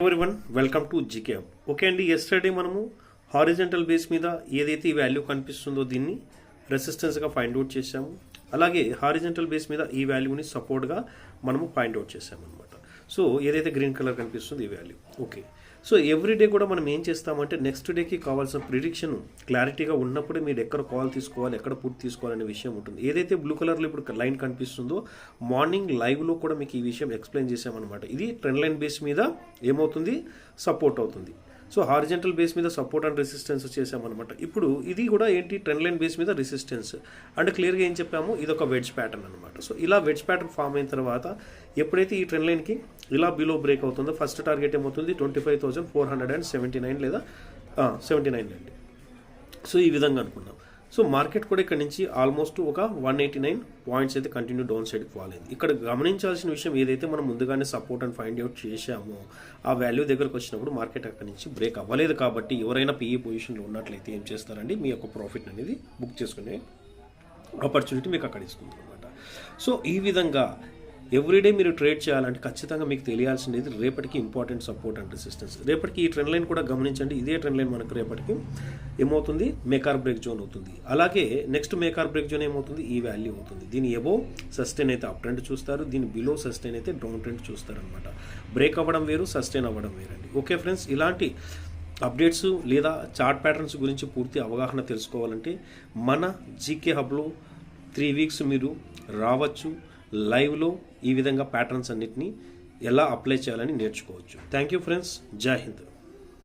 Everyone welcome to GK hub. Okay అండి, yesterday మనము horizontal base మీద ఏదైతే ఈ వాల్యూ కనిపిస్తుందో దీన్ని రెసిస్టెన్స్గా ఫైండ్ అవుట్ చేసాము. అలాగే హారిజంటల్ బేస్ మీద ఈ వాల్యూని సపోర్ట్గా మనము ఫైండ్ అవుట్ చేసాము అనమాట. సో ఏదైతే గ్రీన్ కలర్ కనిపిస్తుంది ఈ వాల్యూ. ఓకే, సో ఎవ్రీడే కూడా మనం ఏం చేస్తామంటే నెక్స్ట్ డేకి కావాల్సిన ప్రిడిక్షన్ క్లారిటీగా ఉన్నప్పుడే మీరు ఎక్కడ కాల్ తీసుకోవాలి, ఎక్కడ పుట్ తీసుకోవాలనే విషయం ఉంటుంది. ఏదైతే బ్లూ కలర్లో ఇప్పుడు లైన్ కనిపిస్తుందో మార్నింగ్ లైవ్లో కూడా మీకు ఈ విషయం ఎక్స్ప్లెయిన్ చేసామన్నమాట. ఇది ట్రెండ్ లైన్ బేస్ మీద ఏమవుతుంది, సపోర్ట్ అవుతుంది. సో హారిజంటల్ బేస్ మీద సపోర్ట్ అండ్ రెసిస్టెన్స్ చేసామన్నమాట. ఇప్పుడు ఇది కూడా ఏంటి, ట్రెండ్ లైన్ బేస్ మీద రెసిస్టెన్స్ అంటే క్లియర్గా ఏం చెప్పాము, ఇది ఒక వెడ్జ్ ప్యాటర్న్ అనమాట. సో ఇలా వెడ్జ్ ప్యాటర్న్ ఫామ్ అయిన తర్వాత ఎప్పుడైతే ఈ ట్రెండ్ లైన్కి ఇలా బిలో బ్రేక్ అవుతుందో ఫస్ట్ టార్గెట్ ఏమవుతుంది 25,479 లేదా 79 అండి. సో ఈ విధంగా అనుకున్నాం. సో మార్కెట్ కూడా ఇక్కడ నుంచి ఆల్మోస్ట్ ఒక 189 పాయింట్స్ అయితే కంటిన్యూ డౌన్ సైడ్కి ఫాల్ అయింది. ఇక్కడ గమనించాల్సిన విషయం ఏదైతే మనం ముందుగానే సపోర్ట్ అండ్ ఫైండ్ అవుట్ చేశామో ఆ వాల్యూ దగ్గరకు వచ్చినప్పుడు మార్కెట్ అక్కడి నుంచి బ్రేక్ అవ్వలేదు. కాబట్టి ఎవరైనా పీఈ పొజిషన్లో ఉన్నట్లయితే ఏం చేస్తారండి, మీ యొక్క ప్రాఫిట్ అనేది బుక్ చేసుకునే ఆపర్చునిటీ మీకు అక్కడ ఇస్తుంది అనమాట. సో ఈ విధంగా ఎవ్రీడే మీరు ట్రేడ్ చేయాలంటే ఖచ్చితంగా మీకు తెలియాల్సింది రేపటికి ఇంపార్టెంట్ సపోర్ట్ అండ్ రెసిస్టెన్స్. రేపటికి ఈ ట్రెండ్ లైన్ కూడా గమనించండి. ఇదే ట్రెండ్ లైన్ మనకు రేపటికి ఏమవుతుంది, మేకార్ బ్రేక్ జోన్ అవుతుంది. అలాగే నెక్స్ట్ మేకార్ బ్రేక్ జోన్ ఏమవుతుంది, ఈ వాల్యూ అవుతుంది. దీని ఎబో సస్టైన్ అయితే అప్ ట్రెండ్ చూస్తారు, దీని బిలో సస్టైన్ అయితే డౌన్ ట్రెండ్ చూస్తారనమాట. బ్రేక్ అవ్వడం వేరు, సస్టైన్ అవ్వడం వేరండి. ఓకే ఫ్రెండ్స్, ఇలాంటి అప్డేట్స్ లేదా చార్ట్ ప్యాటర్న్స్ గురించి పూర్తి అవగాహన తెలుసుకోవాలంటే మన జీకే హబ్లో 3 వీక్స్ మీరు రావచ్చు. లైవ్లో ఈ విధంగా ప్యాటర్న్స్ అన్నిటిని ఎలా అప్లై చేయాలని నేర్చుకోవచ్చు. థ్యాంక్ యూ ఫ్రెండ్స్, జై హింద్.